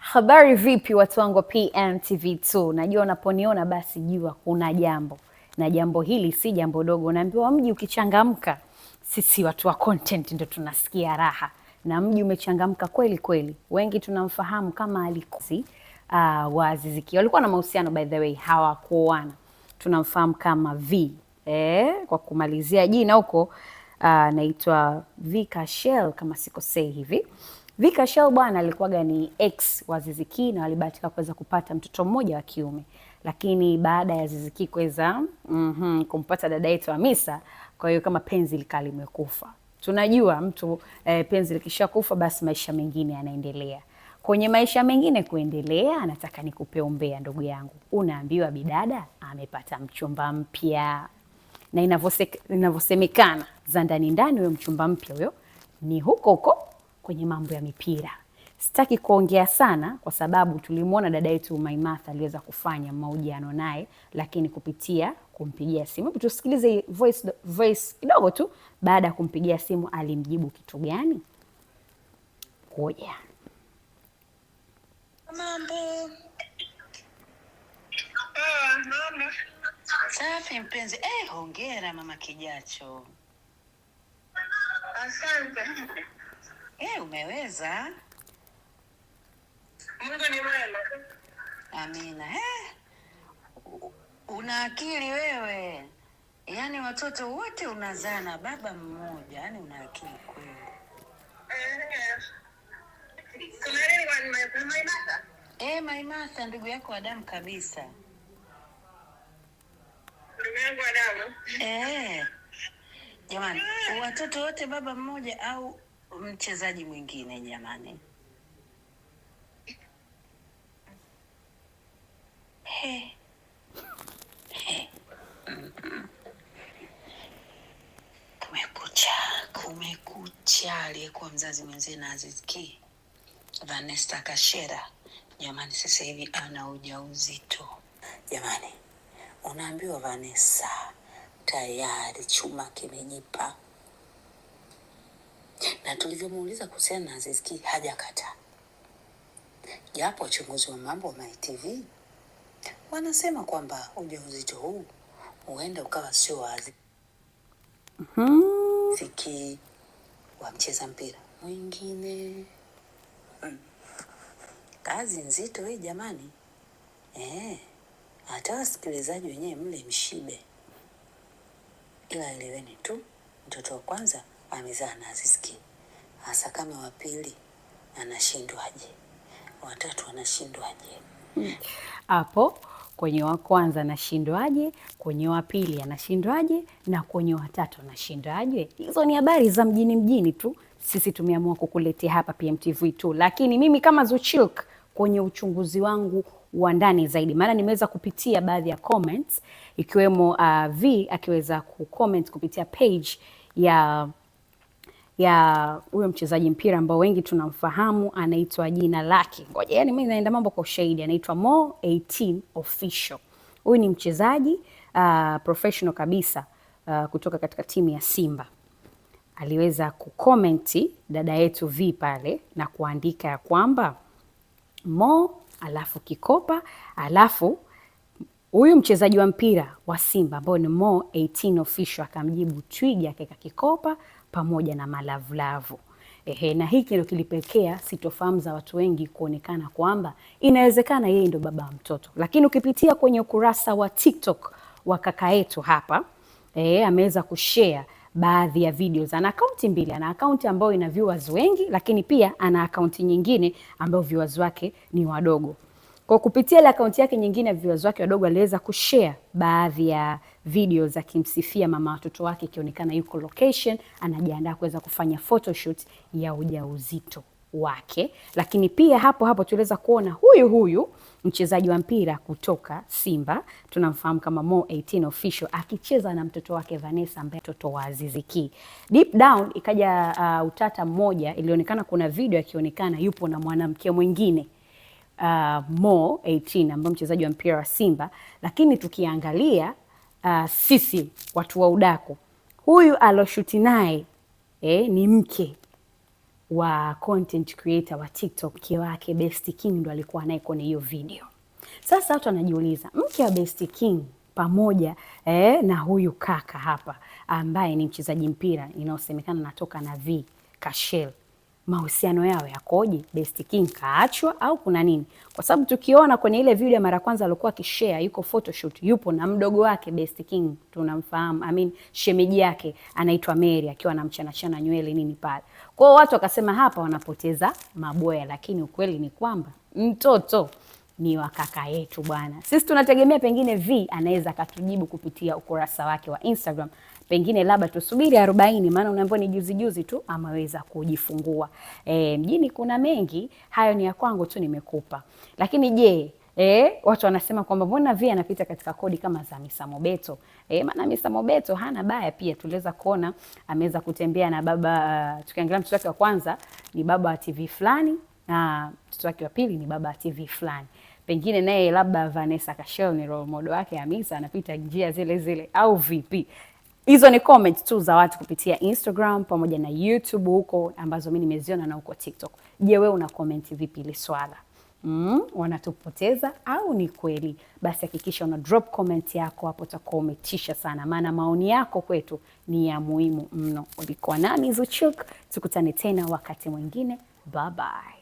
Habari vipi watu wangu wa PMTV2? Najua unaponiona basi jua kuna jambo, na jambo hili si jambo dogo. Unaambiwa mji ukichangamka, sisi watu wa content ndio tunasikia raha, na mji umechangamka kweli kweli. Wengi tunamfahamu kama Alikuzi wa Azizi Ki. Walikuwa na mahusiano by the way, hawakuoana. Tunamfahamu kama V. Kwa kumalizia jina huko naitwa Vika Shell kama sikosei hivi. Vika Shell bwana alikuwaga ni ex wa Azizi Ki na walibahatika kuweza kupata mtoto mmoja wa kiume, lakini baada ya Azizi Ki kuweza kumpata dada yetu Hamisa, kwa hiyo kama penzi likaa limekufa. Tunajua mtu penzi likishakufa basi maisha mengine yanaendelea. Kwenye maisha mengine kuendelea, nataka nikupe umbea ndugu yangu. Unaambiwa bidada amepata mchumba mpya, na inavyosemekana za ndani ndani, huyo mchumba mpya huyo ni huko huko kwenye mambo ya mipira. Sitaki kuongea sana kwa sababu tulimwona dada yetu Maimartha aliweza kufanya mahojiano naye, lakini kupitia kumpigia simu. Hebu tusikilize voice kidogo tu baada ya kumpigia simu alimjibu kitu gani. Ngoja. Mambo. Mama. Safi mpenzi. Hongera mama Kijacho. Asante. Umeweza. Mungu ni mwema. Amina. Una akili wewe. Yaani watoto wote unazaa na baba mmoja. Yaani una akili kweli. Kuna nini kwa Maimartha? Maimartha ndugu yako wa damu kabisa. Ndugu yangu wa damu? Jamani, watoto wote baba mmoja au mchezaji mwingine jamani? Kumekucha. Aliyekuwa mzazi mwenzie na Azizi Ki, Vanessa Kashera, jamani, sasa hivi ana ujauzito. Jamani, unaambiwa Vanessa tayari chuma kimejipa, na tulivyomuuliza kuhusiana na Azizi Ki hajakataa, japo wachunguzi wa mambo wa MyTV wanasema kwamba ujauzito huu huenda ukawa sio wa Azizi Ki, wa mcheza mpira mwingine. Kazi nzito hii jamani. Hata wasikilizaji wenyewe mle mshibe, ila eleweni tu, mtoto wa kwanza amezaa na Azizi Ki. Hasa kama wa pili anashindwaje, watatu anashindwaje? Hapo kwenye wa kwanza anashindwaje, kwenye wa pili anashindwaje, na kwenye wa tatu anashindwaje? Hizo ni habari za mjini tu. Sisi tumeamua kukuletea hapa PMTV tu, lakini mimi kama Zuchilk kwenye uchunguzi wangu wa ndani zaidi, maana nimeweza kupitia baadhi ya comments, ikiwemo V akiweza kucomment kupitia page ya huyo mchezaji mpira ambao wengi tunamfahamu, anaitwa jina lake. Ngoja, yani mimi naenda mambo kwa ushahidi, anaitwa Mo18 Official. Huyu ni mchezaji professional kabisa kutoka katika timu ya Simba. Aliweza kukomenti dada yetu V pale na kuandika ya kwamba Mo alafu kikopa alafu huyu mchezaji wa mpira wa Simba ambao ni Mo18 Official akamjibu twiga akaweka kikopa pamoja na malavulavu. Na hiki ndio kilipelekea sitofahamu za watu wengi kuonekana kwamba inawezekana yeye ndo baba wa mtoto. Lakini ukipitia kwenye ukurasa wa TikTok wa kaka yetu hapa, ameweza kushare baadhi ya videos. Ana akaunti mbili, ana akaunti ambayo ina viewers wengi, lakini pia ana akaunti nyingine ambayo viewers wake ni wadogo. Kwa kupitia ile akaunti yake nyingine ya viewers wake wadogo, aliweza kushare baadhi ya videos akimsifia mama watoto wake, ikionekana yuko location anajiandaa kuweza kufanya photoshoot ya ujauzito wake. Lakini pia hapo tuliweza kuona huyu mchezaji wa mpira kutoka Simba tunamfahamu kama Mo18 Official akicheza na mtoto wake Vanessa ambaye mtoto wa Azizi Ki. Deep down ikaja utata mmoja, ilionekana kuna video akionekana yupo na mwanamke mwingine Mo18 ambaye mchezaji wa mpira wa Simba, lakini tukiangalia sisi watu wa udaku, huyu aloshuti naye ni mke wa content creator wa TikTok, mke wake Best King ndo alikuwa naye kwenye hiyo video. Sasa watu wanajiuliza, mke wa Best King pamoja na huyu kaka hapa ambaye ni mchezaji mpira inayosemekana natoka na V Kashel, mahusiano yao yakoje? Best King kaachwa au kuna nini? Kwa sababu tukiona kwenye ile video mara kwanza alikuwa akishare, yuko photoshoot, yupo na mdogo wake Best King tunamfahamu, shemeji yake anaitwa Mary akiwa anamchana nywele nini pale. Kwa hiyo watu wakasema hapa wanapoteza maboya, lakini ukweli ni kwamba mtoto ni wa kaka yetu bwana. Sisi tunategemea pengine V anaweza akatujibu kupitia ukurasa wake wa Instagram. Pengine labda tusubiri 40, maana unaambiwa ni juzi tu ameweza kujifungua. Mjini kuna mengi, hayo ni ya kwangu tu nimekupa. Lakini je, watu wanasema kwamba mbona V anapita katika kodi kama za Misa Mobeto? Maana Misa Mobeto hana baya pia, tuliweza kuona ameweza kutembea na baba, tukiangalia mtoto wake wa kwanza ni baba wa TV fulani na mtoto wake wa pili ni baba wa TV fulani. Pengine naye labda Vanessa Kashel ni role model wake Hamisa, anapita njia zile zile au vipi? Hizo ni comments tu za watu kupitia Instagram pamoja na YouTube huko ambazo mimi nimeziona na huko TikTok. Je, wewe una comment vipi ile swala? Wanatupoteza au ni kweli? Basi hakikisha una drop comment yako hapo, utakuwa umetisha sana, maana maoni yako kwetu ni ya muhimu mno. Ulikuwa nami Zuchuk, tukutane tena wakati mwingine. Bye bye.